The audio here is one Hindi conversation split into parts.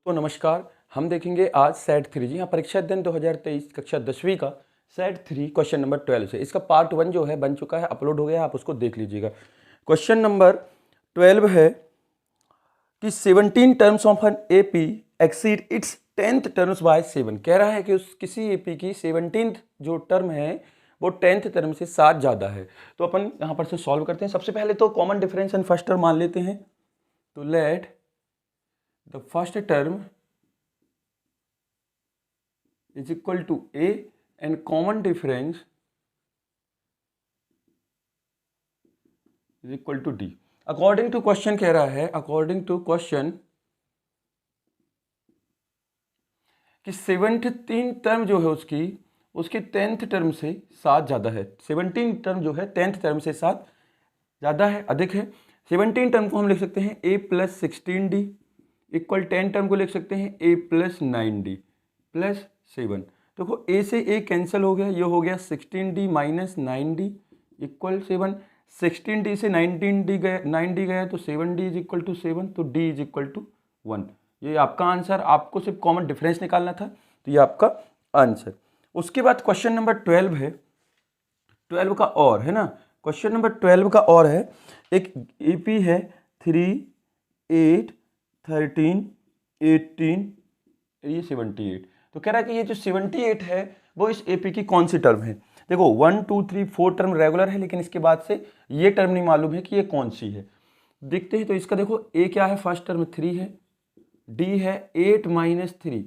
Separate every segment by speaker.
Speaker 1: तो नमस्कार, हम देखेंगे आज सेट 3 जी हाँ परीक्षा अध्ययन 2023 कक्षा 10वीं का सेट 3 क्वेश्चन नंबर 12 से। इसका पार्ट 1 जो है बन चुका है, अपलोड हो गया है, आप उसको देख लीजिएगा। क्वेश्चन नंबर 12 है कि 17 terms of an AP exceed its 10th terms by 7। कह रहा है कि उस किसी एपी की 17th जो टर्म है वो 10th टर्म से 7 ज़्यादा है। तो अपन यहाँ पर से सॉल्व करते हैं। सबसे पहले तो common difference and first term मान लेते हैं। तो let the first term is equal to A and common difference is equal to D. According to question कह रहा है, according to question कि 17 टर्म जो है उसकी 10th टर्म से 7 ज़्यादा है। 17 टर्म जो है 10th टर्म से 7 ज़्यादा है, अधिक है। 17 टर्म को हम लिख सकते हैं A plus 16D equal 10 term को लिख सकते हैं A प्लस 9D प्लस 7। देखो A से A कैंसिल हो गया, ये हो गया 16D minus 9D equal 7। 16D से 9D गया तो 7D इज इक्वल टू 7, तो D इज इक्वल टू 1। ये आपका आंसर, आपको सिर्फ कॉमन डिफरेंस निकालना था, तो ये आपका आंसर। उसके बाद क्वेश्चन नंबर 12 है, 12 का और है ना, क्वेश्चन नंबर 12 का और है। एक एपी है 3, 8, 13, 18, ये 78। तो कह रहा है कि ये जो 78 है वो इस एपी की कौन सी टर्म है। देखो 1 2 3 4 टर्म रेगुलर है, लेकिन इसके बाद से ये टर्म नहीं मालूम है कि ये कौन सी है। देखते हैं। तो इसका देखो ए क्या है, फर्स्ट टर्म 3 है, डी है 8 माइनस 3।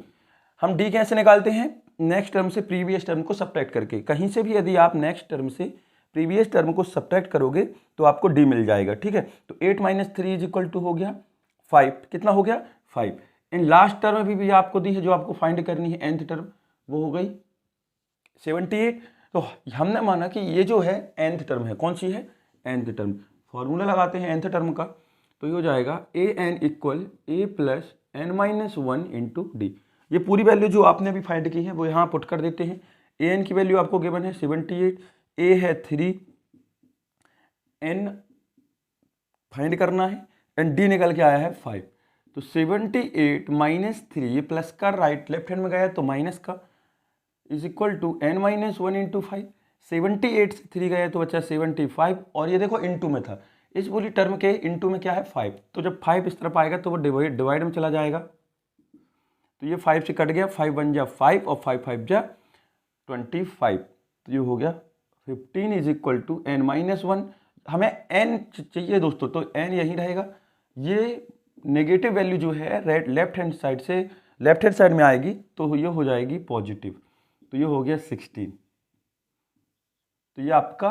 Speaker 1: हम डी कैसे निकालते हैं, नेक्स्ट टर्म से प्रीवियस टर्म को सब्ट्रैक्ट करके। कहीं से भी यदि आप नेक्स्ट टर्म से प्रीवियस टर्म को सब्ट्रैक्ट करोगे तो आपको डी मिल जाएगा। ठीक है, तो 8 माइनस 3 इज इक्वल टू हो गया 5। कितना हो गया 5। इन लास्ट टर्म भी आपको दी है जो आपको फाइंड करनी है, nth टर्म, वो हो गई 78। तो हमने माना कि ये जो है nth टर्म है, कौन सी है, nth टर्म। फॉर्मूला लगाते हैं nth टर्म का, तो ये हो जाएगा a n equal a plus n minus 1 into d. ये पूरी वैल्यू जो आपने अभी फाइंड की है वो यहाँ पुट कर देते हैं। ए एन की वैल्यू आपको गिवन है 78, ए है 3, एन फाइंड करना है एंड डी निकल के आया है 5। तो 78 माइनस 3, ये प्लस का राइट लेफ्ट हैंड में गया तो माइनस का, is equal to n minus 1 into 5। 78 से 3 गया तो बचा 75, और ये देखो इंटू में था, इस पूरी टर्म के इंटू में क्या है 5। तो जब 5 इस तरफ आएगा तो वो डिवाइड में चला जाएगा, तो ये 5 से कट गया, 5 1 जा 5 और 5 5 जा 25। तो ये हो गया 15 is equal to n minus 1। हमें एन चाहिए दोस्तों, तो एन यही रहेगा। ये नेगेटिव वैल्यू जो है लेफ्ट हैंड साइड में आएगी तो ये हो जाएगी पॉजिटिव, तो ये हो गया 16। तो ये आपका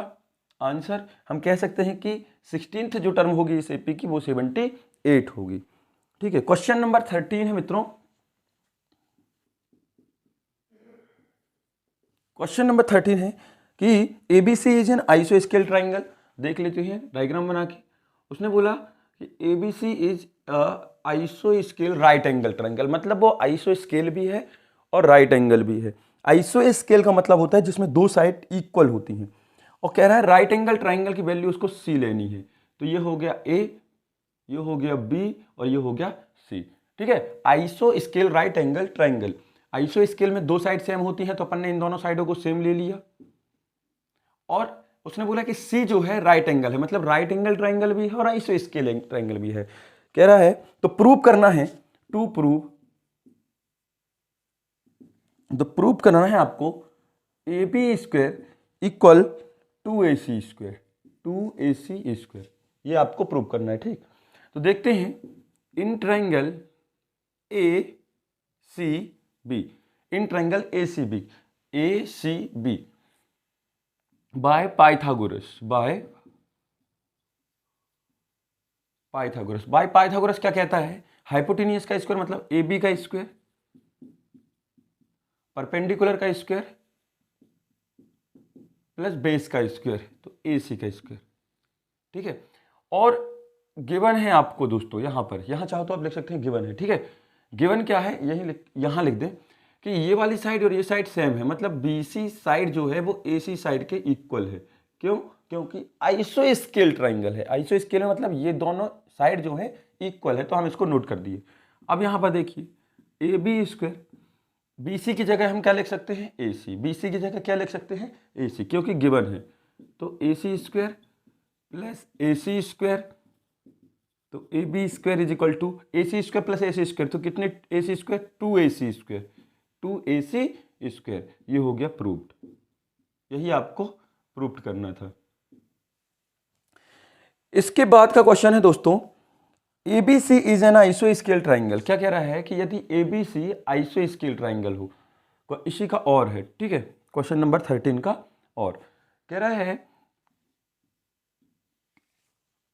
Speaker 1: आंसर, हम कह सकते हैं कि 16th जो टर्म होगी इस एपी की वो 78 होगी। ठीक है, क्वेश्चन नंबर 13 है मित्रों। क्वेश्चन नंबर 13 है कि एबीसी इज एन आइसोस्केल ट्राइंगल। देख लेते हैं डायग्राम बना के। उसने बोला कि एबीसी इज आइसोस्केल राइट एंगल ट्राइंगल, मतलब वो आइसोस्केल भी है और राइट एंगल भी है। आइसोस्केल का मतलब होता है जिसमें दो साइड इक्वल होती हैं, और कह रहा है राइट एंगल ट्राइंगल की वैल्यू उसको सी लेनी है। तो ये हो गया ए, ये हो गया बी और ये हो गया सी। ठीक है, आइसोस्केल राइट एंगल ट्राइंगल। आइसोस्केल में दो साइड सेम होती हैं तो अपन ने इन दोनों साइडों को सेम ले लिया। और उसने बोला कि सी जो है राइट एंगल है, मतलब राइट एंगल ट्राइंगल भी है और आइसोस्केल ट्राइंगल भी है। कह रहा है तो प्रूव करना है, टू प्रूव करना है आपको A B square equal 2AC square, 2AC square, ये आपको प्रूव करना है। ठीक, तो देखते हैं in triangle ACB, in triangle ACB by Pythagoras, Pythagoras क्या कहता है, हाइपोटेनियस का स्क्वायर मतलब AB का स्क्वायर, परपेंडिकुलर का स्क्वायर प्लस बेस का स्क्वायर, तो AC का स्क्वायर। ठीक है, और गिवन है आपको दोस्तों यहाँ पर, यहाँ चाहो तो आप लिख सकते हैं गिवन है। ठीक है, गिवन क्या है, यहाँ लिख दें कि ये वाली साइड और ये साइड सेम है, मतलब BC साइड जो है वो AC साइड के इक्वल है। क्यों, क्योंकि आइसोस्केल ट्राइंगल है। आइसोस्केल मतलब ये दोनों साइड जो है इक्वल है, तो हम इसको नोट कर दिए। अब यहाँ पर देखिए AB², BC की जगह हम क्या लिख सकते हैं AC, BC की जगह क्या लिख सकते हैं AC, क्योंकि गिवन है। तो AC² प्लस AC², तो AB² is equal to AC² plus AC², तो कितने AC², 2AC², 2AC², ये हो गया प्रूव्ड। यही आपको प्रूव करना था। इसके बाद का क्वेश्चन है दोस्तों, ABC इज एन आइसोस्केल ट्राइंगल। क्या कह रहा है कि यदि ABC आइसोस्केल ट्राइंगल हो, इसी का और है, ठीक है, क्वेश्चन नंबर 13 का और कह रहा है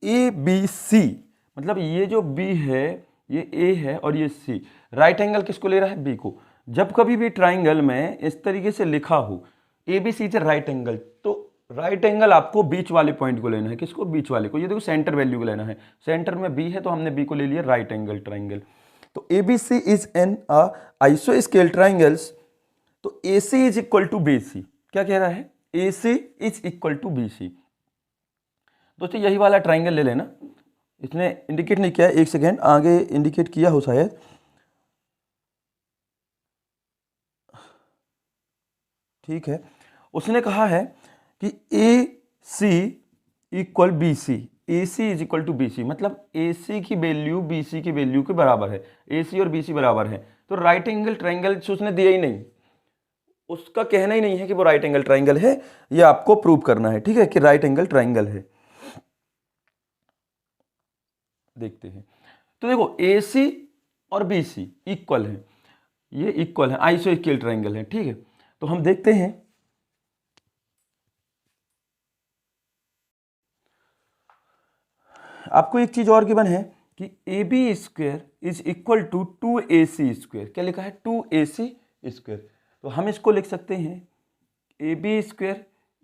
Speaker 1: ABC, मतलब ये जो B है ये A है और ये C, राइट एंगल किसको ले रहा है, B को। जब कभी भी ट्राइंगल में इस तरीके से लिखा हो ABC इज राइट एंगल, तो राइट एंगल आपको बीच वाले पॉइंट को लेना है। किसको, बीच वाले को। ये देखो सेंटर वैल्यू को लेना है, सेंटर में B है तो हमने B को ले लिया राइट एंगल ट्राइंगल। तो ABC इज एन आइसोस्केल ट्राइंगल्स, तो AC is equal to BC। क्या कह रहा है, AC is equal to BC। दोस्तों यही वाला ट्राइंगल ले लेना, इसने इंडिकेट नहीं किया, एक सेकेंड आगे इंडिकेट किया हो शायद, ठीक है। उसने कहा है कि AC equal BC, AC is equal to BC, मतलब AC की वैल्यू BC की वैल्यू के बराबर है, AC और BC बराबर है। तो राइट एंगल ट्राइंगल उसने दिया ही नहीं, उसका कहना ही नहीं है कि वो राइट एंगल ट्राइंगल है, ये आपको प्रूव करना है, ठीक है, कि राइट एंगल ट्राइंगल है। देखते हैं, तो देखो AC और BC इक्वल है, ये इक्वल है, आइसोस्केल ट्राइंगल है, ठीक है। तो हम देखते हैं, आपको एक चीज और गिवन है कि AB² is equal to 2AC²। क्या लिखा है, 2AC²। तो हम इसको लिख सकते हैं AB²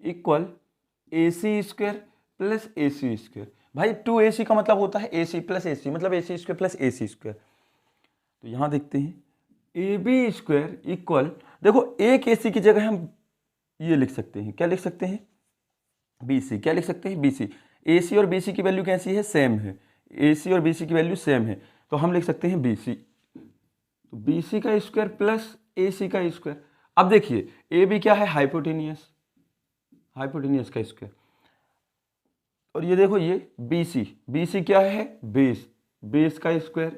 Speaker 1: equal AC² plus AC²। भाई 2AC का मतलब होता है AC प्लस AC, मतलब AC² प्लस AC²। तो यहां देखते हैं AB² इक्वल, देखो एक AC की जगह हम ये लिख सकते हैं, क्या लिख सकते हैं BC, क्या लिख सकते हैं BC। AC और BC की वैल्यू कैसी है, सेम है, AC और BC की वैल्यू सेम है, तो हम लिख सकते हैं BC। तो BC का स्क्वायर प्लस AC का स्क्वायर। अब देखिए AB क्या है, हाइपोटेनियस, हाइपोटेनियस का स्क्वायर, और ये देखो ये BC क्या है, बेस, बेस का स्क्वायर,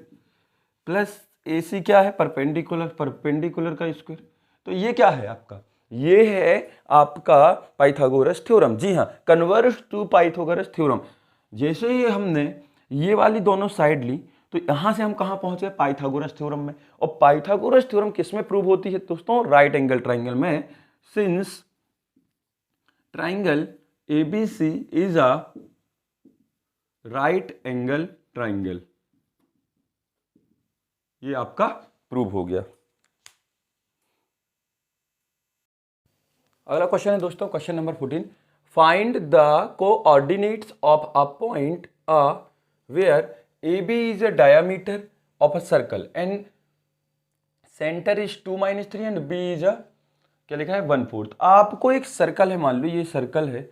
Speaker 1: प्लस AC क्या है, परपेंडिकुलर, परपेंडिकुलर का स्क्वायर। तो ये क्या है आपका, ये है आपका पाइथागोरस थ्योरम। जी हाँ, कन्वर्स टू पाइथागोरस थ्योरम। जैसे ही हमने ये वाली दोनों साइड ली, तो यहां से हम कहां पहुंचे, पाइथागोरस थ्योरम में। और पाइथागोरस थ्योरम किस में प्रूव होती है दोस्तों, राइट एंगल ट्राइंगल में। Since triangle ABC is a right angle triangle, ये आपका प्रूव हो गया। अगला क्वेश्चन है दोस्तों, question number 14, find the coordinates of a point A where AB is a diameter of a circle and centre is 2-3 and B is a, क्या लिखा है, 1/4। आपको एक सर्कल है, मान लो ये सर्कल है,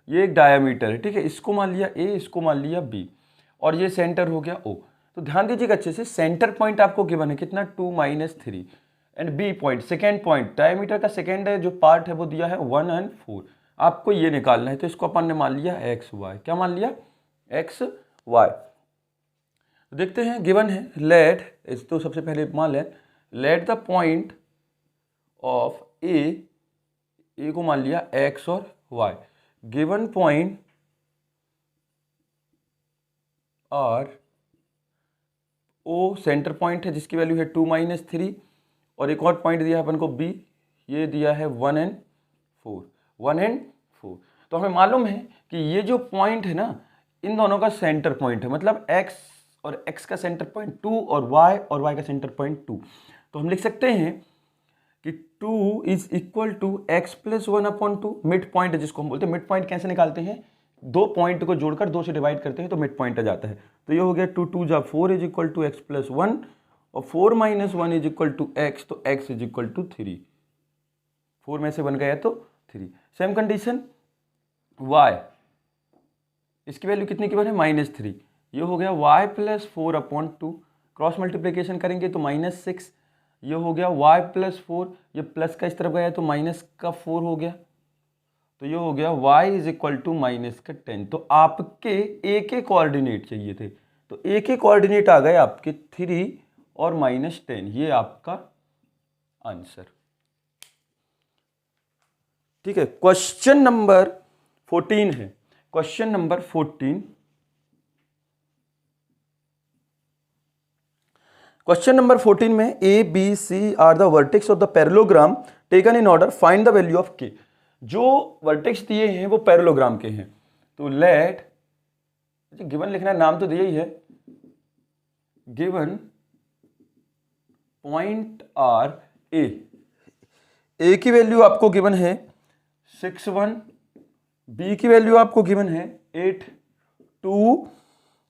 Speaker 1: ये एक डायमीटर है, ठीक है, इसको मान लिया A, इसको मान लिया B, और ये सेंटर हो गया O। तो ध्यान दीजिएगा अच्छे से, सेंटर पॉइंट आपको गिवन है कितना, 2-3, and B point, second point, diameter का सेकेंड है जो पार्ट है वो दिया है 1 और 4। आपको ये निकालना है, तो इसको अपन ने मान लिया XY। क्या मान लिया, XY। देखते हैं, गिवन है लेट, तो सबसे पहले मान लेट द पॉइंट ऑफ ए को मान लिया X और Y, गिवन पॉइंट और O सेंटर पॉइंट है जिसकी वैल्यू है 2-3, और एक और पॉइंट दिया है अपन को B, ये दिया है 1 और 4। तो हमें मालूम है कि ये जो पॉइंट है ना, इन दोनों का सेंटर पॉइंट है, मतलब X और X का सेंटर पॉइंट 2 और Y का सेंटर पॉइंट 2। तो हम लिख सकते हैं कि 2 is equal to X plus 1/2, mid point है जिसको हम बोलते हैं। मिड पॉइंट कैसे निकालते हैं, दो पॉइंट को जोड़कर 2 से डिवाइड करते हैं तो मिड पॉइंट आ जाता है। तो ये हो गया 2 × 4 is equal to X plus 1, और 4 - 1 इज इक्वल टू X, तो X इज इक्वल टू 3, 4 में से 1 गया तो 3। सेम कंडीशन Y, इसकी वैल्यू कितनी की बने, -3, ये हो गया Y प्लस 4/2, क्रॉस मल्टीप्लीकेशन करेंगे तो -6, ये हो गया y प्लस 4, ये प्लस का इस तरफ गया तो माइनस का 4 हो गया, तो ये हो गया y is equal to minus का 10। तो आपके एक एक कोऑर्डिनेट चाहिए थे, तो एक एक कोऑर्डिनेट आ गए आपके 3 और माइनस 10, ये आपका आंसर। ठीक है, क्वेश्चन नंबर 14 है। क्वेश्चन नंबर 14, क्वेश्चन नंबर 14 में A B C are the vertex of the parallelogram taken in order, find the value of K. जो वर्टेक्स दिए हैं वो पैरेललोग्राम के हैं, तो लेट गिवन लिखना, नाम तो दिया ही है, गिवन पॉइंट आर ए की वैल्यू आपको गिवन है 6, 1, बी की वैल्यू आपको गिवन है 8, 2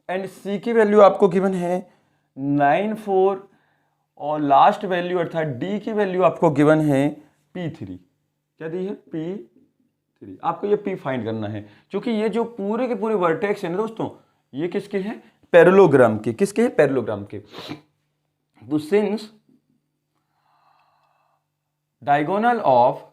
Speaker 1: एंड सी की वैल्यू आपको गिवन है 9, 4 और लास्ट वैल्यू अर्थात डी की वैल्यू आपको गिवन है P3। क्या दी है? P3। आपको ये P फाइंड करना है, क्योंकि ये जो पूरे के पूरे वर्टेक्स हैं ना दोस्तों, ये किसके हैं? पैरेललोग्राम के। किसके हैं? पैरेललोग्राम के। तो सिंस डायगोनल ऑफ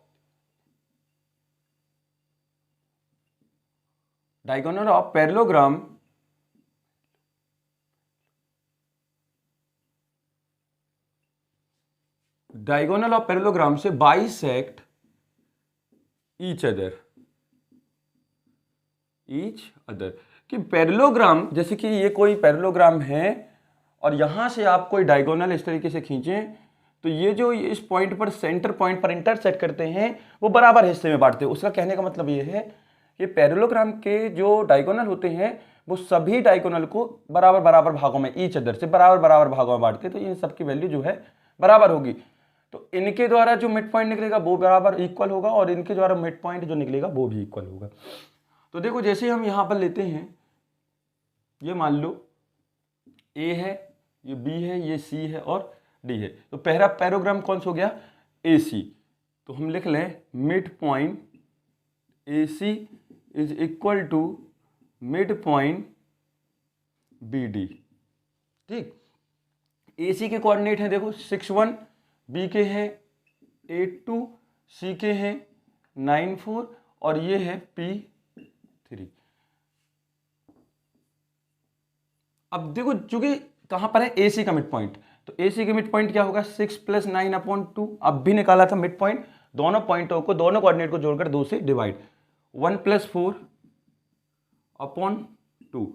Speaker 1: पैरेललोग्राम से बाइसेक्ट ईच अदर कि पैरेललोग्राम, जैसे कि ये कोई पैरेललोग्राम है और यहां से आप कोई डायगोनल इस तरीके से खींचें, तो ये जो इस पॉइंट पर सेंटर पॉइंट पर इंटरसेक्ट करते हैं वो बराबर हिस्से में बांटते हैं। उसका कहने का मतलब ये है कि पैरेललोग्राम के जो डायगोनल होते हैं वो सभी डायगोनल को बराबर बराबर भागों में, ईच अदर से बराबर बराबर भागों में बांटते हैं, तो इन सबकी वैल्यू जो है बराबर होगी। तो इनके द्वारा जो मिड पॉइंट निकलेगा वो बराबर इक्वल होगा और इनके द्वारा मिड पॉइंट जो निकलेगा वो भी इक्वल होगा। तो देखो जैसे हम यहां पर लेते हैं, ये मान लो ए है, ये बी है, ये सी है और डी है, तो पहला पैरेललोग्राम कौन सा हो गया? ए सी। तो हम लिख लें mid point A C is equal to mid point B D. ठीक, ए सी के कोऑर्डिनेट हैं देखो 6, 1, बी के हैं 8, 2, सी के हैं 9, 4 और ये है P3। अब देखो चूंकि कहां पर है? ए सी का मिड पॉइंट, तो ए सी का मिड पॉइंट क्या होगा? 6 + 9/2। अब भी निकाला था मिड पॉइंट, दोनों पॉइंटों को, दोनों कोऑर्डिनेट को जोड़कर 2 से डिवाइड, 1 + 4/2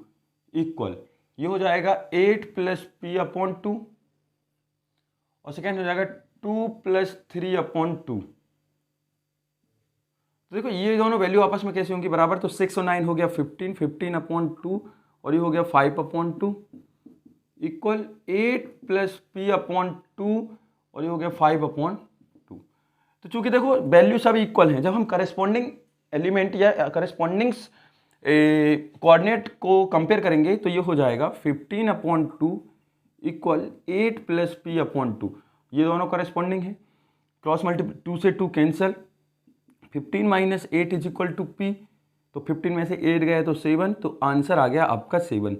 Speaker 1: इक्वल, ये हो जाएगा 8 + P/2 और सेकेंड हो जाएगा 2 + 3/2। तो देखो ये दोनों वैल्यू आपस में कैसे होंगी? बराबर। तो 6 और 9 हो गया 15, 15/2 और ये हो गया 5/2 इक्वल 8 + P/2 और ये हो गया 5/2। तो चूंकि देखो वैल्यू सब इक्वल हैं, जब हम करस्पॉन्डिंग एलिमेंट या करस्पॉन्डिंग कोऑर्डिनेट को कंपेयर करेंगे तो ये हो जाएगा 15/2 इक्वल 8 + P/2। ये दोनों करस्पॉन्डिंग है, क्रॉस मल्टीप्लाई, 2 से 2 cancel, 15 - 8 is equal to P, तो 15 में से 8 गया तो 7, तो आंसर आ गया आपका 7।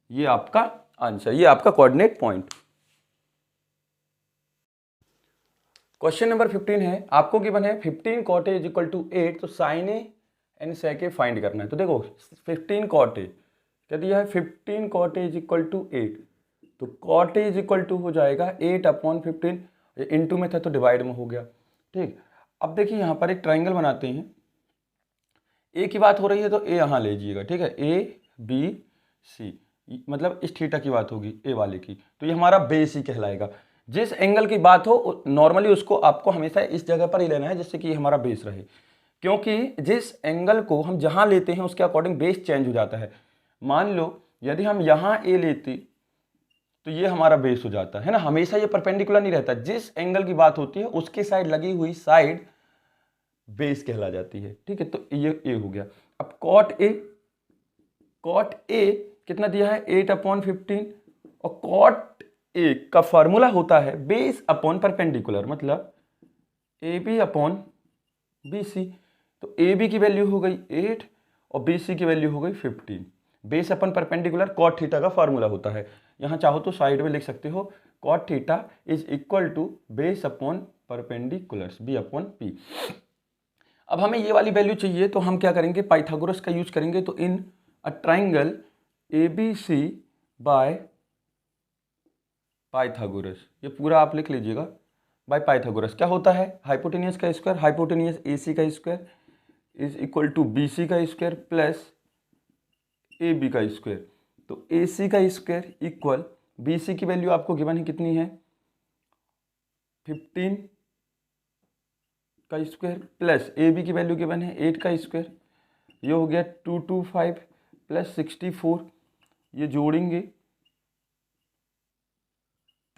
Speaker 1: ये आपका आंसर, ये आपका कोऑर्डिनेट पॉइंट। क्वेश्चन नंबर 15 है, आपको गिवन है 15 cot A = 8, तो sin A and sec A find करना है। तो देखो 15 cot A क्या दिया है? 15 cot A = 8, तो cot A = हो जाएगा 8/15, इंटू में था तो डिवाइड में हो गया। ठीक, अब देखिए यहाँ पर एक ट्राइंगल बनाते हैं, ए की बात हो रही है तो ए यहाँ ले लीजिएगा। ठीक है, ए बी सी, मतलब इस थीटा की बात होगी ए वाले की, तो ये हमारा बेस ही कहलाएगा। जिस एंगल की बात हो नॉर्मली उसको आपको हमेशा इस जगह पर ही लेना है जिससे कि हमारा बेस रहे, क्योंकि जिस एंगल को हम जहाँ लेते हैं उसके अकॉर्डिंग बेस चेंज हो जाता है। मान लो यदि हम यहाँ ए लेते तो ये हमारा बेस हो जाता है ना, हमेशा ये परपेंडिकुलर नहीं रहता, जिस एंगल की बात होती है उसके साइड लगी हुई साइड बेस कहला जाती है। ठीक है, तो ये ए हो गया। अब cot A कितना दिया है? 8/15 और cot A का फॉर्मूला होता है बेस अपॉन परपेंडिकुलर, मतलब AB/BC। तो AB की वैल्यू हो गई 8 और BC की वैल्यू हो गई 15। बेस अपन परपेंडिकुलर cot थीटा का फॉर्मूला होता है। यहाँ चाहो तो साइड में लिख सकते हो cot theta is equal to base upon perpendiculars B upon P. अब हमें ये वाली वैल्यू चाहिए तो हम क्या करेंगे, पाइथागोरस का यूज करेंगे। तो in a triangle A B C by Pythagoras, ये पूरा आप लिख लीजिएगा, बाय पाइथागोरस क्या होता है, हाइपोटेनियस का स्क्वायर, हाइपोटेनियस ए सी का square is equal to B C का स्क्वायर प्लस ए बी का स्क्वायर। तो ए सी का स्क्वायर इक्वल बी सी की वैल्यू आपको गिवन है कितनी है 15 का स्क्वायर प्लस ए बी की वैल्यू गिवन है 8 का स्क्वायर, ये हो गया 225 प्लस 64, ये जोड़ेंगे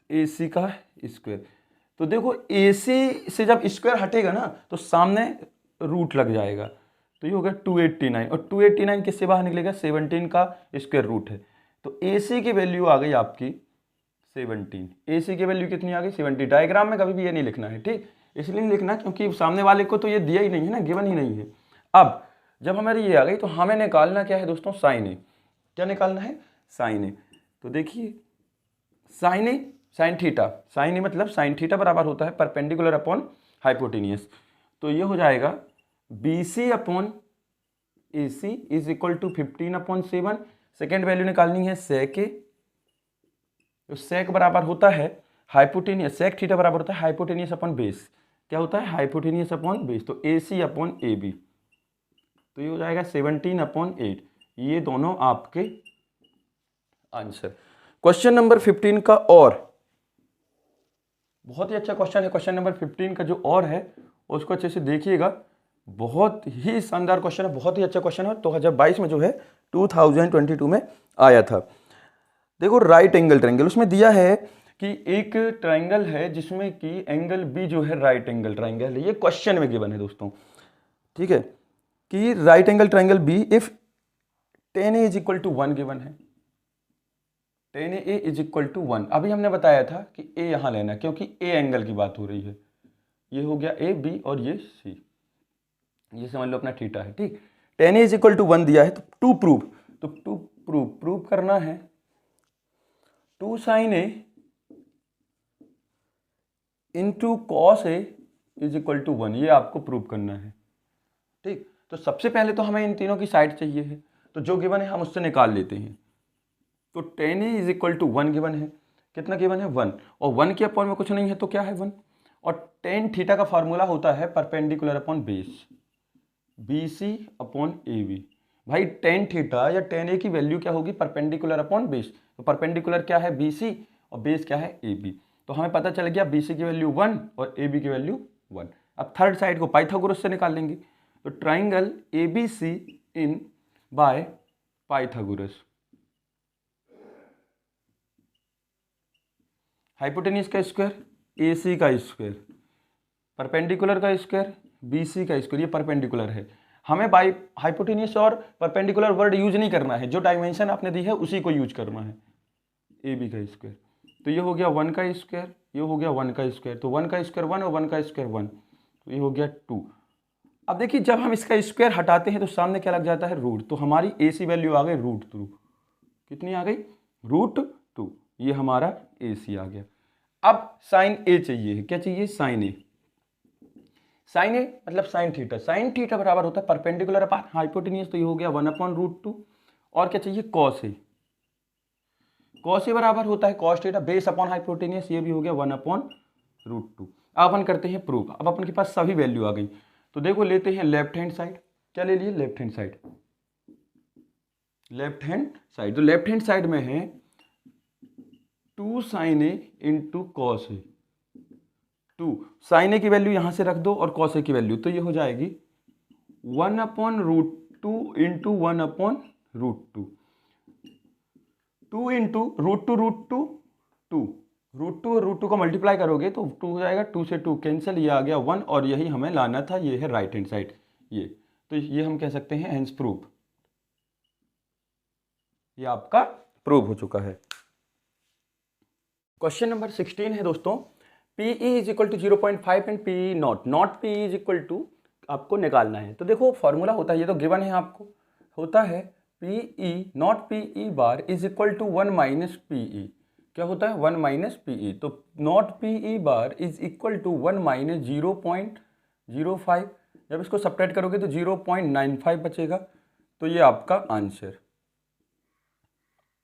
Speaker 1: ए सी का स्क्वायर। तो देखो ए सी से जब स्क्वायर हटेगा ना तो सामने रूट लग जाएगा, तो ये हो गया 289 और 289 किससे बाहर निकलेगा 17 का स्क्वायर रूट है। तो ए सी की वैल्यू आ गई आपकी 17, ए सी की वैल्यू कितनी आ गई 70। डायग्राम में कभी भी ये नहीं लिखना है, ठीक, इसलिए नहीं लिखना क्योंकि सामने वाले को तो ये दिया ही नहीं है ना, गिवन ही नहीं है। अब जब हमारी ये आ गई तो हमें निकालना क्या है दोस्तों, साइन ए। क्या निकालना है, साइन ए। तो देखिए साइन ए साइन थीटा, साइन ए मतलब साइन थीटा बराबर होता है परपेंडिकुलर अपॉन हाइपोटेनियस। तो ये हो जाएगा B C upon A C is equal to 15/7। Second value निकालनी है सेक ए, तो सेक बराबर होता है हाइपोटेनियस, सेक थीटा बराबर होता है हाइपोटेनियस अपॉन बेस। क्या होता है, हाइपोटेनियस अपॉन बेस, तो A C upon A B, तो ये हो जाएगा 17/8। ये दोनों आपके आंसर। क्वेश्चन नंबर 15 का और बहुत ही अच्छा क्वेश्चन है, क्वेश्चन नंबर 15 का जो और है उसको अच्छे से देखिएगा, बहुत ही शानदार क्वेश्चन है, बहुत ही अच्छा क्वेश्चन है। 2022 में जो है 2022 में आया था। देखो राइट एंगल ट्रायंगल, उसमें दिया है कि एक ट्रायंगल है जिसमें कि एंगल बी जो है राइट एंगल ट्रायंगल है, ये क्वेश्चन में गिवन है दोस्तों, ठीक है, कि right angle triangle B if tan A is equal to 1 given है, tan A is equal to 1। अभी हमने बताया था कि A यहाँ लेना क्योंकि A एंगल की बात हो रही है, ये हो गया A B और ये C, ये समझ लो अपना थीटा है, ठीक। tan A is equal to 1 दिया है, तो टू प्रूव, तो टू प्रूव करना है 2 sin A into cos A is equal to 1, ये आपको प्रूव करना है, ठीक। तो सबसे पहले तो हमें इन तीनों की साइड चाहिए है, तो जो गिवन है हम उससे निकाल लेते हैं। तो tan A is equal to 1 given है, कितना गिवन है 1, और 1 के अपॉन में कुछ नहीं है तो क्या है 1, और tan थीटा का फार्मूला होता है perpendicular upon base B C upon A B. भाई tan थीटा या tan A की वैल्यू क्या होगी परपेंडिकुलर अपॉन बेस, तो परपेंडिकुलर क्या है बी सी और बेस क्या है ए बी। तो हमें पता चल गया बी सी की वैल्यू 1 और ए बी की वैल्यू 1। अब थर्ड साइड को पाइथागोरस से निकाल लेंगे, तो triangle A B C in by Pythagoras, hypotenuse का स्क्वायर ए सी का स्क्वायर, परपेंडिकुलर का स्क्वायर बी सी का स्क्वायर, ये परपेंडिकुलर है। हमें बाई हाइपोटेनियस और परपेंडिकुलर वर्ड यूज नहीं करना है, जो डायमेंशन आपने दी है उसी को यूज करना है, ए बी का स्क्वायर। तो ये हो गया 1 का स्क्वायर, ये हो गया 1 का स्क्वायर, तो 1 का स्क्वायर 1 और 1 का स्क्वायर 1, तो ये हो गया 2। अब देखिए जब हम इसका स्क्वायर हटाते हैं तो सामने क्या लग जाता है रूट, तो हमारी ए सी वैल्यू आ गई √2, कितनी आ गई √2, ये हमारा ए सी आ गया। अब साइन ए चाहिए, क्या चाहिए साइन ए, साइन ए मतलब साइन थीटा, साइन थीटा बराबर होता है परपेंडिकुलर अपॉन हाइपोटेनियस, तो ये हो गया 1/√2, और क्या चाहिए कॉस ए, कॉस ए बराबर होता है cos theta base upon hypotenuse, ये भी हो गया 1/√2। अब अपन करते हैं प्रूफ, अब अपन के पास सभी वैल्यू आ गई, तो देखो लेते हैं लेफ्ट हैंड साइड, क्या ले लिए left hand side, left hand side, तो लेफ्ट हैंड साइड में है 2 sin A into cos A, 2 sin A की वैल्यू यहां से रख दो और cos A की वैल्यू, तो ये हो जाएगी 1/√2 इंटू 1/√2, 2 इंटू √2 2, √2 और √2 को मल्टीप्लाई करोगे तो 2 हो जाएगा, 2 से 2 कैंसिल, ये आ गया 1, और यही हमें लाना था, ये है राइट हैंड साइड, ये तो ये हम कह सकते हैं हेंस प्रूफ, ये आपका प्रूव हो चुका है। क्वेश्चन नंबर 16 है दोस्तों, PE is equal to 0.5 and PE not PE is equal to आपको निकालना है। तो देखो फॉर्मूला होता है, ये तो गिवन है आपको, होता है PE not PE bar is equal to 1 minus PE, क्या होता है 1 माइनस पी ई, तो not P E bar is equal to 1 minus 0.05। जब इसको सब्ट्रैक्ट करोगे तो 0.95 बचेगा। तो ये आपका आंसर,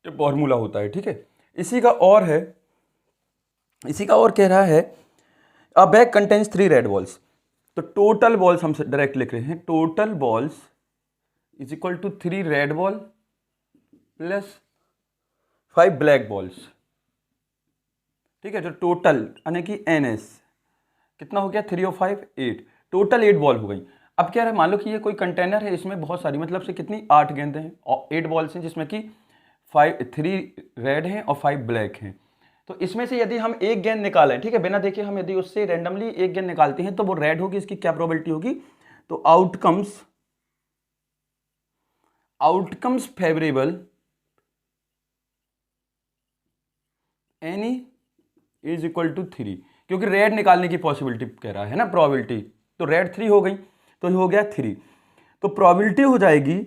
Speaker 1: ये फॉर्मूला होता है, ठीक है। इसी का और है, इसी का और कह रहा है a bag contains 3 red balls. तो टोटल बॉल्स हम डायरेक्ट लिख रहे हैं, total balls is equal to 3 red ball plus 5 black balls, ठीक है। जो टोटल यानी कि NS कितना हो गया 3 और 5 8, टोटल 8 बॉल हो गई। अब क्या है, मान लो कि ये कोई कंटेनर है, इसमें बहुत सारी मतलब से कितनी 8 गेंदें हैं और 8 बॉल्स हैं, जिसमें कि 3 रेड हैं और 5 ब्लैक हैं। तो इसमें से यदि हम एक गेंद निकालें, ठीक है, बिना देखे हम यदि उससे रैंडमली एक गेंद निकालते हैं तो वो रेड होगी, इसकी क्या प्रोबेबिलिटी होगी, तो outcomes favourable NE is equal to 3, क्योंकि रेड निकालने की पॉसिबिलिटी कह रहा है ना, प्रोबेबिलिटी, तो रेड 3 हो गई, तो ये हो गया 3। तो प्रोबेबिलिटी हो जाएगी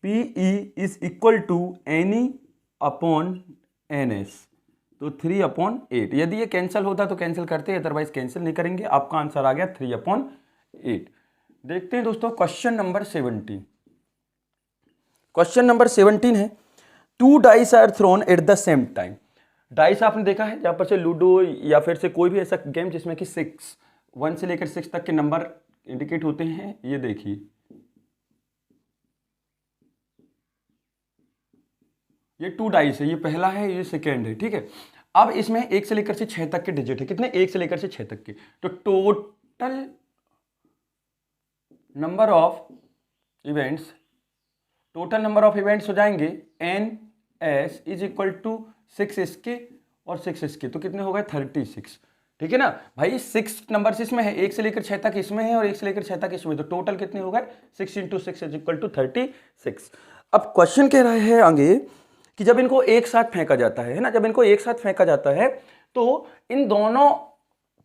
Speaker 1: P E is equal to NE upon NS, तो 3/8। यदि ये कैंसिल होता तो कैंसिल करते, अदरवाइज कैंसिल नहीं करेंगे। आपका आंसर आ गया 3/8। देखते हैं दोस्तों क्वेश्चन नंबर 17। क्वेश्चन नंबर 17 है 2 dice are thrown at the same time. Dice आपने देखा है जहां पर से लूडो या फिर से कोई भी ऐसा गेम जिसमें कि 1 से लेकर 6 तक के नंबर इंडिकेट होते हैं। ये देखिए, ये 2 डाइस है, ये पहला है, ये सेकेंड है, ठीक है। अब इसमें 1 से लेकर से 6 तक के डिजिट है, कितने, 1 से लेकर से 6 तक के। तो total number of events, total number of events हो जाएंगे NS इज इक्वल टू 6 इसके और 6 इसके, तो कितने हो गए 36, ठीक है ना भाई। 6 नंबर इसमें है, 1 से लेकर 6 तक इसमें है और 1 से लेकर 6 तक इसमें, तो टोटल कितने हो गए 6 × 6 इज इक्वल टू 36। अब क्वेश्चन कह रहा है आगे कि जब इनको एक साथ फेंका जाता है ना, जब इनको एक साथ फेंका जाता है तो इन दोनों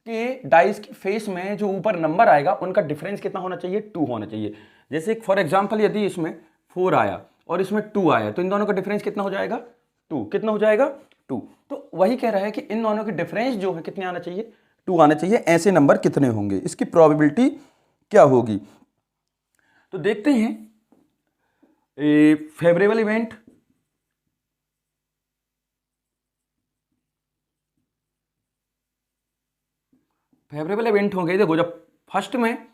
Speaker 1: के डाइस की फेस में जो ऊपर नंबर आएगा उनका डिफरेंस कितना होना चाहिए, 2 होना चाहिए। जैसे फॉर एग्जांपल यदि इसमें 4 आया और इसमें 2 आया तो इन दोनों का डिफरेंस कितना हो जाएगा, 2। कितना हो जाएगा 2। तो वही कह रहा है कि इन दोनों के डिफरेंस जो है कितने आना चाहिए, 2 आना चाहिए। ऐसे नंबर कितने होंगे, इसकी प्रोबेबिलिटी क्या होगी। तो देखते हैं फेवरेबल इवेंट, फेवरेबल इवेंट होंगे। देखो जब फर्स्ट में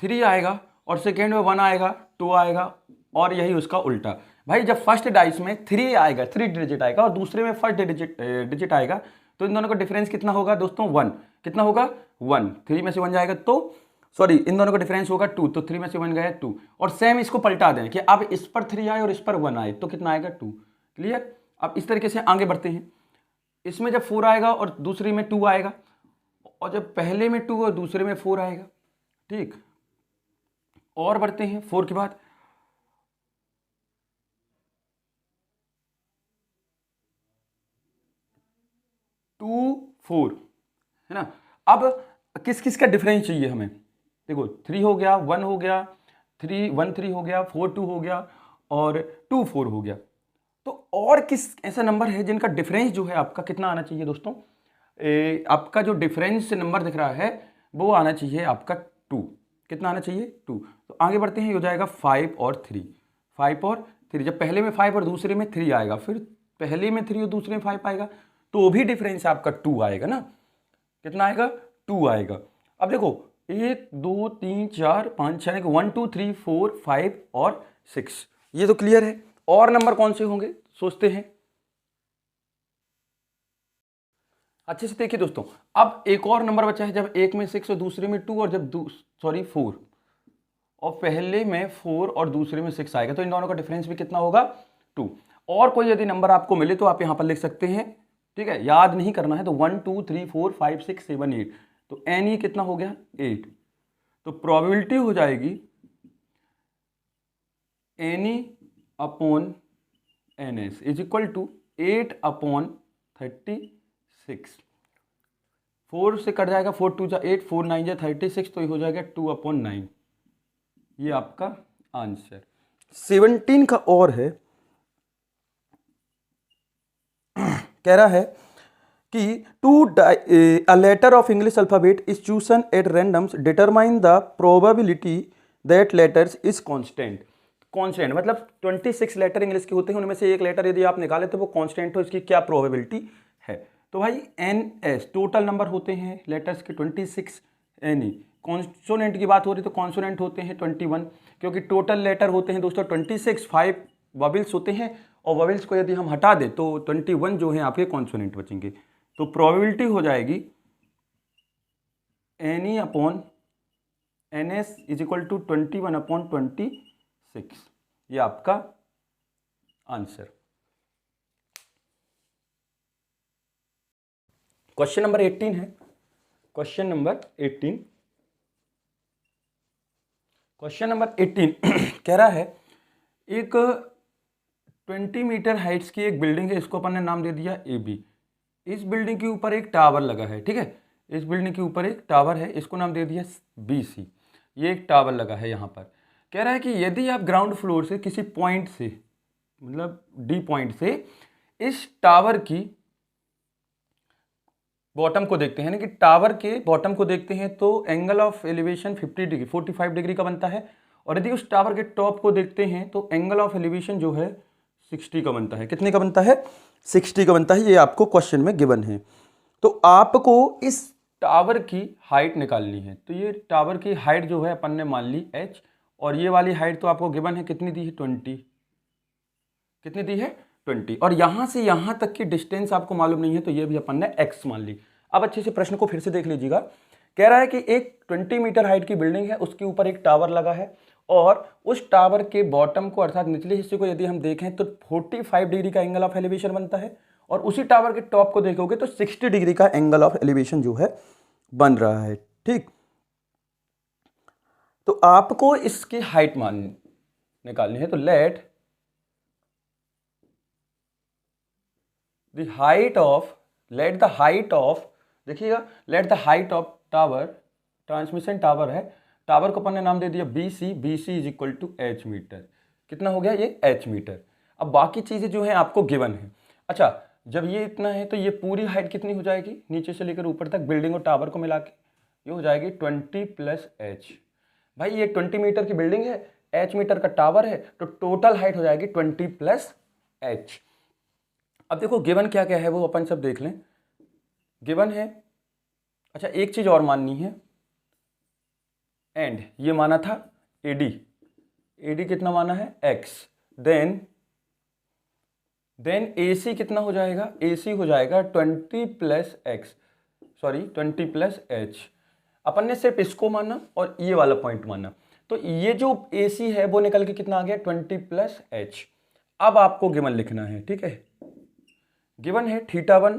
Speaker 1: 3 आएगा और सेकेंड में 1 आएगा, 2 आएगा और यही उसका उल्टा। भाई जब फर्स्ट डाइस में 3 आएगा, 3 डिजिट आएगा और दूसरे में फर्स्ट डिजिट आएगा, तो इन दोनों का डिफरेंस कितना होगा दोस्तों, 1। कितना होगा 1, 3 में से 1 जाएगा तो सॉरी, इन दोनों का डिफरेंस होगा 2, तो 3 में से 1 गया 2। और सेम इसको पलटा दें कि अब इस पर 3 आए और इस पर 1 आए तो कितना आएगा 2। क्लियर। अब इस तरीके से आगे बढ़ते हैं। इसमें जब 4 आएगा और दूसरी में 2 आएगा और जब पहले में 2 और दूसरे में 4 आएगा, ठीक। और बढ़ते हैं 4 के बाद, टू 4 है ना। अब किस किस का डिफरेंस चाहिए हमें, देखो 3 हो गया, 1 हो गया, 1 3 हो गया, 4 2 हो गया और 2 4 हो गया। तो और किस ऐसा नंबर है जिनका डिफरेंस जो है आपका कितना आना चाहिए दोस्तों, आपका जो डिफरेंस नंबर दिख रहा है वो आना चाहिए आपका 2। कितना आना चाहिए 2। तो आगे बढ़ते हैं, हो जाएगा 5 और 3, 5 और 3। जब पहले में 5 और दूसरे में 3 आएगा, फिर पहले में 3 और दूसरे में 5 आएगा, तो भी डिफरेंस आपका 2 आएगा ना। कितना आएगा 2 आएगा। अब देखो 1 2 3 4 5 6, 1 2 3 4 5 और 6, ये तो क्लियर है। और नंबर कौन से होंगे सोचते हैं, अच्छे से देखिए दोस्तों। अब एक और नंबर बचा है, जब एक में 6 और दूसरे में 2 और जब 4 और पहले में 4 और दूसरे में 6 आएगा, तो इन दोनों का डिफरेंस भी कितना होगा 2। और कोई यदि नंबर आपको मिले तो आप यहां पर लिख सकते हैं, ठीक है, याद नहीं करना है। तो 1 2 3 4 5 6 7 8, तो NE कितना हो गया 8। तो प्रोबेबिलिटी हो जाएगी NE upon NS is equal to 8/36। 4 से कट जाएगा, 4 2 जा 8, 4 9 जा 36, तो ये हो जाएगा 2/9। ये आपका आंसर। 17 का और है, कह रहा है कि to a letter of English alphabet is chosen at randoms determine the probability that letters is constant. Constant मतलब 26 लेटर इंग्लिश के होते हैं, उनमें से एक लेटर यदि आप निकाले तो वो कांस्टेंट हो, इसकी क्या प्रोबेबिलिटी है। तो भाई NS टोटल नंबर होते हैं लेटर्स के 26, NE कॉन्सोनेंट की बात हो रही तो कॉन्सोनेंट होते हैं 21, क्योंकि टोटल लेटर होते हैं दोस्तों 26, 5 वॉवेल्स होते हैं और वॉवेल्स को यदि हम हटा दें तो 21 जो है आपके कॉन्सोनेंट बचेंगे। तो प्रोबेबिलिटी हो जाएगी NE upon NS is equal to 21 upon 26। ये आपका आंसर। क्वेश्चन नंबर 18 है। क्वेश्चन नंबर 18 कह रहा है एक 20 मीटर हाइट्स की एक बिल्डिंग है, इसको अपन ने नाम दे दिया AB। इस बिल्डिंग के ऊपर एक टावर लगा है, ठीक है, इस बिल्डिंग के ऊपर एक टावर है, इसको नाम दे दिया BC। ये एक टावर लगा है यहाँ पर। कह रहा है कि यदि आप ग्राउंड फ्लोर से किसी पॉइंट से मतलब D पॉइंट से इस टावर की बॉटम को देखते हैं, यानी कि टावर के बॉटम को देखते हैं तो angle of elevation 50 degree 45 degree का बनता है, और यदि उस टावर के टॉप को देखते हैं तो एंगल ऑफ एलिवेशन जो है 60 का बनता है। कितने का बनता है? 60 का बनता है। ये आपको क्वेश्चन में गिवन है। तो आपको इस टावर की हाइट निकालनी है। तो ये टावर की हाइट जो है अपन ने मान ली h, और ये वाली हाइट तो आपको गिवन है, कितनी दी है? 20। कितनी दी है? 20। और यहां से यहां तक की डिस्टेंस आपको मालूम नहीं है, तो ये भी अपन ने x मान ली। अब अच्छे से प्रश्न को फिर से देख लीजिएगा। कह रहा है कि एक 20 मीटर हाइट की बिल्डिंग है, उसके ऊपर एक टावर लगा है, और उस टावर के बॉटम को अर्थात निचले हिस्से को यदि हम देखें तो 45 डिग्री का एंगल ऑफ एलिवेशन बनता है, और उसी टावर के टॉप को देखोगे तो 60 डिग्री का एंगल ऑफ एलिवेशन जो है बन रहा है। ठीक, तो आपको इसकी हाइट निकालनी है। तो लेट द हाइट ऑफ देखिएगा, let the height of tower, transmission tower है, टावर को अपन ने नाम दे दिया BC is equal to h metre. कितना हो गया? ये h मीटर। अब बाकी चीजें जो है आपको गिवन है। अच्छा, जब ये इतना है तो ये पूरी हाइट कितनी हो जाएगी नीचे से लेकर ऊपर तक बिल्डिंग और टावर को मिला के? ये हो जाएगी 20 प्लस h। भाई ये 20 मीटर की बिल्डिंग है, h मीटर का टावर है, तो टोटल हाइट हो जाएगी 20 प्लस h। अब देखो गिवन क्या क्या है वो अपन सब देख लें। गिवन है, अच्छा एक चीज और माननी है, एंड ये माना था AD कितना माना है? x। देन AC कितना हो जाएगा? AC हो जाएगा 20 प्लस h। अपन ने सिर्फ इसको माना और ये वाला पॉइंट माना, तो ये जो AC है वो निकल के कितना आ गया? 20 प्लस h। अब आपको गिवन लिखना है, ठीक है। गिवन है θ1,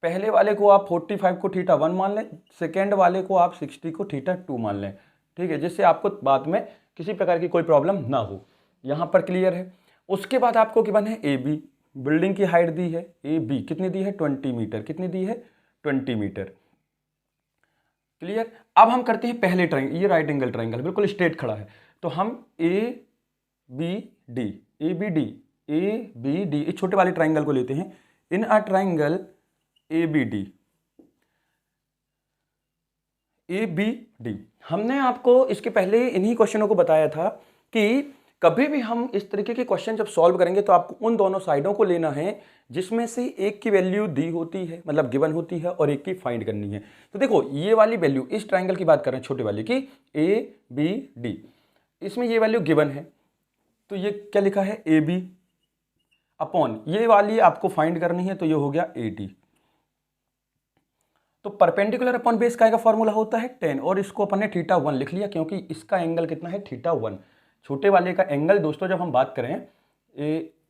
Speaker 1: पहले वाले को आप 45 को θ1 मान लें, सेकेंड वाले को आप 60 को θ2 मान लें, ठीक है, जिससे आपको बाद में किसी प्रकार की कोई प्रॉब्लम ना हो। यहाँ पर क्लियर है। उसके बाद आपको गिवन है AB, बिल्डिंग की हाइट दी है AB, कितनी दी है? 20 मीटर। कितनी दी है? 20 मीटर। क्लियर। अब हम करते हैं पहले ट्राइंगल, ये राइट एंगल ट्राइंगल बिल्कुल स्ट्रेट खड़ा है, तो हम ABD इस छोटे वाले ट्राइंगल को लेते हैं। इन अ ट्राइंगल ABD हमने आपको इसके पहले इन्हीं क्वेश्चनों को बताया था कि कभी भी हम इस तरीके के क्वेश्चन जब सॉल्व करेंगे तो आपको उन दोनों साइडों को लेना है जिसमें से एक की वैल्यू दी होती है, मतलब गिवन होती है, और एक की फाइंड करनी है। तो देखो ये वाली वैल्यू, इस ट्राइंगल की बात कर रहे हैं छोटे वाले की, ABD, इसमें ये वैल्यू गिवन है, तो ये क्या लिखा है? AB अपॉन ये वाली आपको फाइंड करनी है, तो ये हो गया AD। तो परपेंडिकुलर अपॉन बेस का फॉर्मूला होता है 10, और इसको अपन ने θ1 लिख लिया क्योंकि इसका एंगल कितना है? θ1। छोटे वाले का एंगल दोस्तों जब हम बात करें,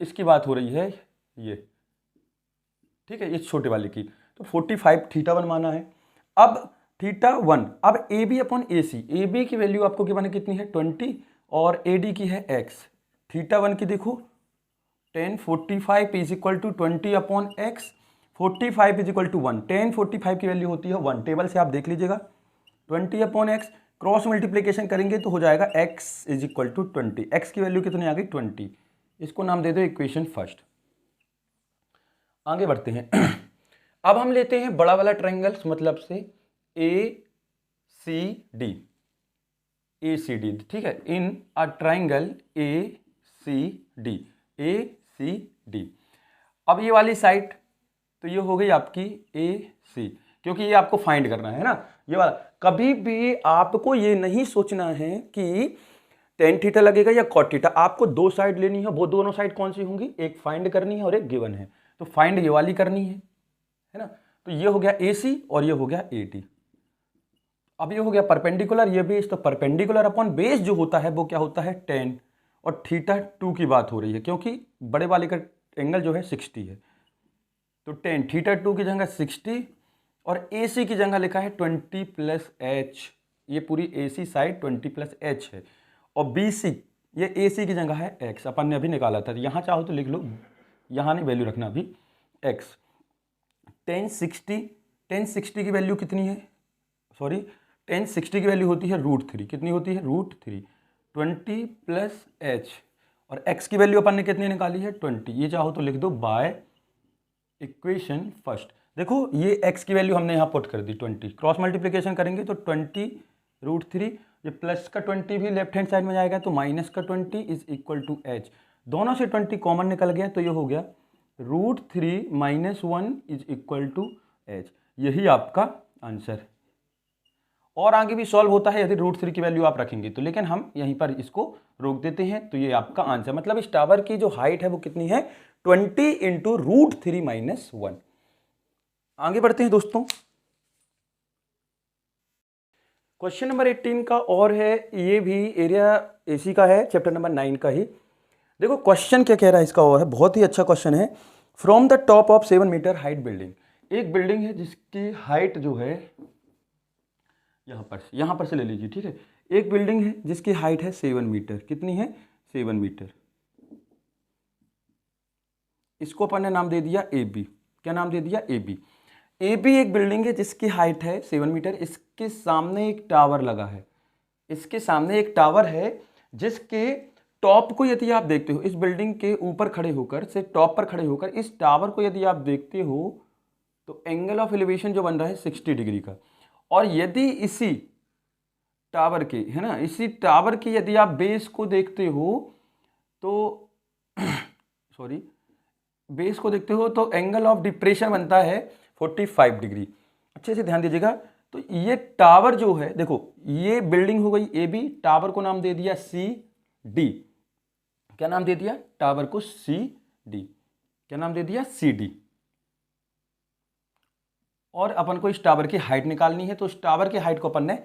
Speaker 1: इसकी बात हो रही है ये, ठीक है, इस छोटे वाले की, तो 45 θ1 माना है। अब θ1, अब AB अपॉन AC, AB की वैल्यू आपको गिवन है कितनी है? 20, और AD की है x। θ1 की देखो 10, 45 is equal to 20 upon x, 45 is equal to 1। 10 45 की वैल्यू होती है 1, टेबल से आप देख लीजिएगा। 20 अपॉन एक्स, क्रॉस मल्टीप्लीकेशन करेंगे तो हो जाएगा x is equal to 20। x की वैल्यू कितनी आ गई? 20। इसको नाम दे दो इक्वेशन फर्स्ट। आगे बढ़ते हैं। अब हम लेते हैं बड़ा वाला ट्रायंगल्स, मतलब से ए C D, A C D, ठीक है, in a triangle A C D, A C D. अब ये वाली साइड तो ये हो गई आपकी ए सी, क्योंकि ये आपको फाइंड करना है ना, ये वाला। कभी भी आपको ये नहीं सोचना है कि टेन थीटा लगेगा या कॉट थीटा, आपको दो साइड लेनी है। वो दोनों साइड कौन सी होंगी, एक फाइंड करनी है और एक गिवन है, तो फाइंड ये वाली करनी है ना। तो ये हो गया ए सी और ये हो गया ए टी। अब ये हो गया परपेंडिकुलर, ये बेस, तो परपेंडिकुलर अपॉन बेस जो होता है वो क्या होता है, टेन, और थीटा 2 की बात हो रही है क्योंकि बड़े वाले का एंगल जो है 60 है, तो टेन थीटा 2 की जगह 60 और ए सी की जगह लिखा है 20 प्लस एच, ये पूरी ए सी साइड 20 प्लस एच है, और बी सी ये ए सी की जगह है एक्स, अपन ने अभी निकाला था, यहाँ चाहो तो लिख लो, यहाँ नहीं वैल्यू रखना अभी, एक्स। 1060 की वैल्यू कितनी है, सॉरी 1060 की वैल्यू होती है √3, कितनी होती है √3, 20 प्लस एच, और x की वैल्यू अपन ने कितनी निकाली है 20, ये चाहो तो लिख दो बाय इक्वेशन फर्स्ट। देखो ये x की वैल्यू हमने यहाँ पुट कर दी 20, क्रॉस मल्टीप्लिकेशन करेंगे तो 20 √3, ये प्लस का 20 भी लेफ्ट हैंड साइड में जाएगा तो माइनस का 20 इज इक्वल टू एच, दोनों से 20 कॉमन निकल गया तो ये हो गया √3 - 1 इज इक्वल टू एच, यही आपका आंसर। और आगे भी सॉल्व होता है यदि √3 की वैल्यू आप रखेंगे तो, लेकिन हम यहीं पर इसको रोक देते हैं, तो ये आपका आंसर, मतलब इस टावर की जो हाइट है वो कितनी है 20 इंटू √3 - 1। आगे बढ़ते हैं दोस्तों, क्वेश्चन नंबर 18 का और है, ये भी एरिया एसी का है, चैप्टर नंबर 9 का ही। देखो क्वेश्चन क्या कह रहा है इसका, और है बहुत ही अच्छा क्वेश्चन है। From the top of 7 metre height building, एक बिल्डिंग है जिसकी हाइट जो है यहाँ पर से ले लीजिए, ठीक है, एक बिल्डिंग है जिसकी हाइट है 7 मीटर, कितनी है 7 मीटर, इसको अपन ने नाम दे दिया ए बी, क्या नाम दे दिया ए बी। ए बी एक बिल्डिंग है जिसकी हाइट है 7 मीटर, इसके सामने एक टावर लगा है, इसके सामने एक टावर है जिसके टॉप को यदि आप देखते हो, इस बिल्डिंग के ऊपर खड़े होकर से टॉप पर खड़े होकर इस टावर को यदि आप देखते हो तो एंगल ऑफ एलिवेशन जो बन रहा है 60 डिग्री का, और यदि इसी टावर के, है ना, इसी टावर की यदि आप बेस को देखते हो तो सॉरी बेस को देखते हो तो एंगल ऑफ डिप्रेशन बनता है 45 डिग्री। अच्छे से ध्यान दीजिएगा, तो ये टावर जो है, देखो ये बिल्डिंग हो गई ए बी, टावर को नाम दे दिया सी डी, क्या नाम दे दिया टावर को सी डी, क्या नाम दे दिया सी डी, और अपन को इस टावर की हाइट निकालनी है, तो इस टावर की हाइट को अपन ने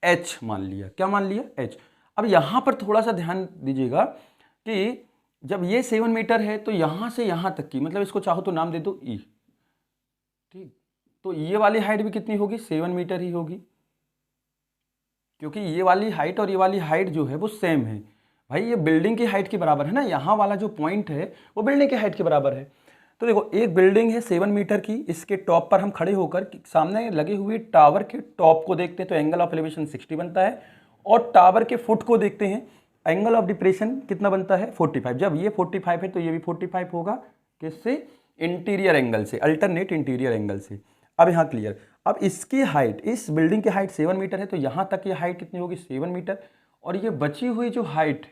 Speaker 1: h मान लिया, क्या मान लिया h। अब यहां पर थोड़ा सा ध्यान दीजिएगा कि जब ये 7 मीटर है तो यहां से यहां तक की, मतलब इसको चाहो तो नाम दे दो e, ठीक, तो ये वाली हाइट भी कितनी होगी 7 मीटर ही होगी, क्योंकि ये वाली हाइट और ये वाली हाइट जो है वो सेम है। भाई ये बिल्डिंग की हाइट के बराबर है ना, यहाँ वाला जो पॉइंट है वो बिल्डिंग की हाइट के बराबर है। तो देखो एक बिल्डिंग है 7 मीटर की, इसके टॉप पर हम खड़े होकर सामने लगे हुए टावर के टॉप को देखते हैं तो एंगल ऑफ एलिवेशन 60 बनता है, और टावर के फुट को देखते हैं एंगल ऑफ डिप्रेशन कितना बनता है 45। जब ये 45 है तो ये भी 45 होगा, किससे, इंटीरियर एंगल से, अल्टरनेट इंटीरियर एंगल से। अब यहाँ क्लियर। अब इसकी हाइट, इस बिल्डिंग की हाइट 7 मीटर है तो यहाँ तक ये हाइट कितनी होगी 7 मीटर, और ये बची हुई जो हाइट,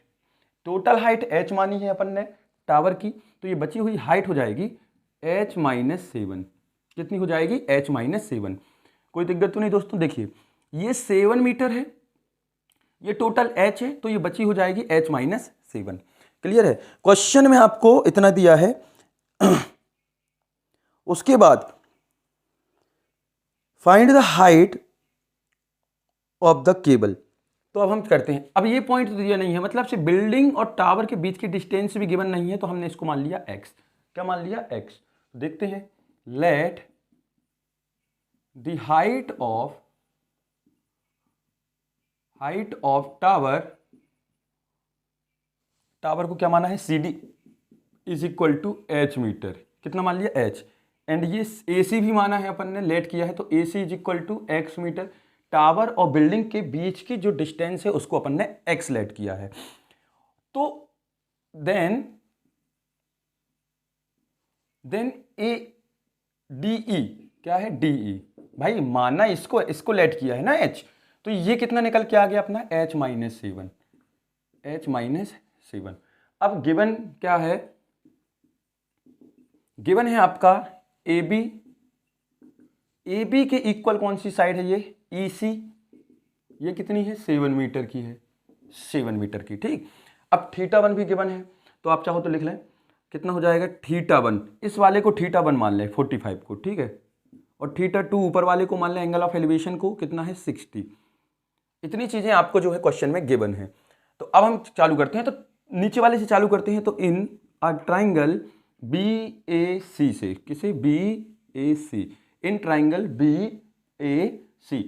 Speaker 1: टोटल हाइट h मानी है अपन ने टावर की, तो ये बची हुई हाइट हो जाएगी h - 7, कितनी हो जाएगी h - 7। कोई दिक्कत तो नहीं दोस्तों, देखिए ये 7 मीटर है, ये टोटल h है, तो ये बची हो जाएगी h - 7। क्लियर है, क्वेश्चन में आपको इतना दिया है। उसके बाद find the height of the cable, तो अब हम करते हैं। अब ये पॉइंट तो दिया नहीं है, मतलब से बिल्डिंग और टावर के बीच की डिस्टेंस भी गिवन नहीं है, तो हमने इसको मान लिया x, क्या मान लिया x। देखते हैं, let the height of tower, tower को क्या माना है CD is equal to h metre, कितना मान लिया h, एंड ये AC भी माना है अपन ने, लेट किया है तो AC is equal to x metre. Tower और बिल्डिंग के बीच की जो डिस्टेंस है उसको अपन ने x लेट किया है, तो देन ADE क्या है DE। भाई माना इसको लेट किया है ना H, तो ये कितना निकल के आ गया अपना H माइनस 7, H माइनस 7। अब गिवन क्या है, गिवन है आपका AB, AB के इक्वल कौन सी साइड है, ये EC, ये कितनी है 7 मीटर की है, 7 मीटर की। ठीक, अब θ1 भी गिवन है, तो आप चाहो तो लिख लें, कितना हो जाएगा θ1, इस वाले को θ1 मान लें 45 को, ठीक है, और θ2 ऊपर वाले को मान लें एंगल ऑफ एलिवेशन को, कितना है 60। इतनी चीजें आपको जो है क्वेश्चन में गिवन है। तो अब हम चालू करते हैं, तो नीचे वाले से चालू करते हैं। तो इन अ ट्राइंगल BAC से, किसे BAC, इन ट्राइंगल BAC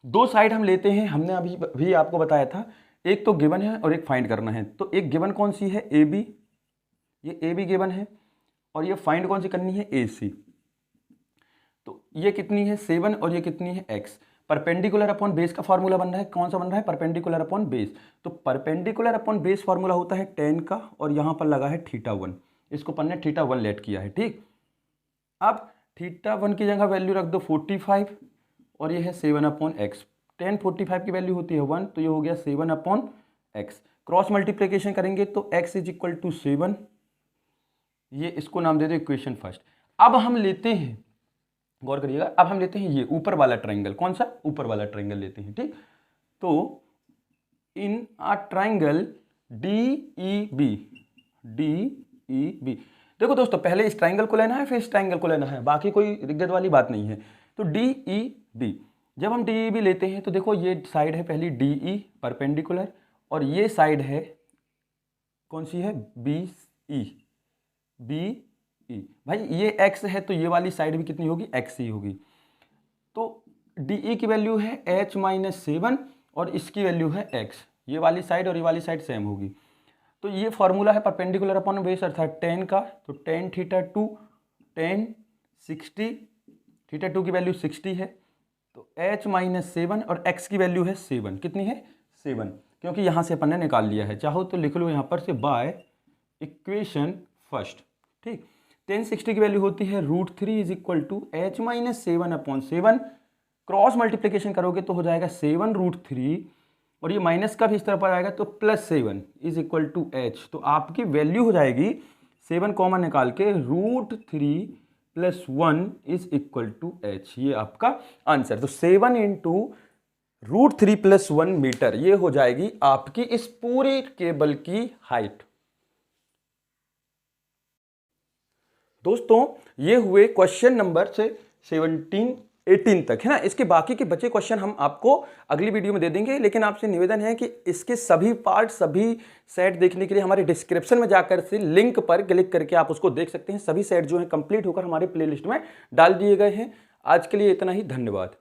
Speaker 1: दो साइड हम लेते हैं, हमने अभी भी आपको बताया था, एक तो गिवन है और एक फाइंड करना है। तो एक गिवन कौन सी है AB, ये AB गिवन है, और ये फाइंड कौन सी करनी है AC। तो ये कितनी है 7 और ये कितनी है x। परपेंडिकुलर अपॉन बेस का फॉर्मूला बन रहा है, कौन सा बन रहा है, परपेंडिकुलर अपॉन बेस। तो परपेंडिकुलर अपॉन बेस फॉर्मूला होता है tan का, और यहाँ पर लगा है θ1, इसको अपन ने θ1 लेट किया है। ठीक, अब θ1 की जगह वैल्यू रख दो 45, और ये है 7 अपॉन एक्स। tan 45 की वैल्यू होती है 1, तो ये हो गया 7 अपॉन एक्स। क्रॉस मल्टीप्लिकेशन करेंगे तो x इज इक्वल टू 7, ये इसको नाम दे दो इक्वेशन फर्स्ट। अब हम लेते हैं, गौर करिएगा, अब हम लेते हैं ये ऊपर वाला ट्राइंगल, कौन सा, ऊपर वाला ट्राइंगल लेते हैं। ठीक, तो इन अ ट्राइंगल DEB, देखो दोस्तों, पहले इस ट्राइंगल को लेना है फिर इस ट्राइंगल को लेना है, बाकी कोई दिक्कत वाली बात नहीं है। तो DEB, जब हम DEB लेते हैं तो देखो ये साइड है पहली DE परपेंडिकुलर, और ये साइड है कौन सी है BE। भाई ये x है तो ये वाली साइड भी कितनी होगी, x ही होगी। तो DE की वैल्यू है H माइनस 7 और इसकी वैल्यू है x, ये वाली साइड और ये वाली साइड सेम होगी। तो ये फॉर्मूला है परपेंडिकुलर अपॉन बेस अर्थात tan का, तो tan θ2 tan 60, θ2 की वैल्यू 60 है, तो H माइनस 7 और x की वैल्यू है 7, कितनी है 7, क्योंकि यहाँ से अपन ने निकाल लिया है। चाहो तो लिख लो यहाँ पर से बाय इक्वेशन फर्स्ट। ठीक, tan 60 की वैल्यू होती है √3 is equal to H minus 7 upon 7, cross multiplication करोगे तो हो जाएगा 7 √3, और ये माइनस का भी इस तरफ आ जाएगा तो +7 इज इक्वल टू H। तो आपकी वैल्यू हो जाएगी 7 कॉमन निकाल के √3 + 1 इज इक्वल टू H, ये आपका आंसर। तो 7 × √3 + 1 मीटर, ये हो जाएगी आपकी इस पूरे केबल की हाइट। दोस्तों ये हुए क्वेश्चन नंबर से 17 18 तक, है ना। इसके बाकी के बचे क्वेश्चन हम आपको अगली वीडियो में दे देंगे, लेकिन आपसे निवेदन है कि इसके सभी पार्ट, सभी सेट देखने के लिए हमारे डिस्क्रिप्शन में जाकर से लिंक पर क्लिक करके आप उसको देख सकते हैं। सभी सेट जो हैं कंप्लीट होकर हमारे प्लेलिस्ट में डाल दिए गए हैं। आज के लिए इतना ही, धन्यवाद।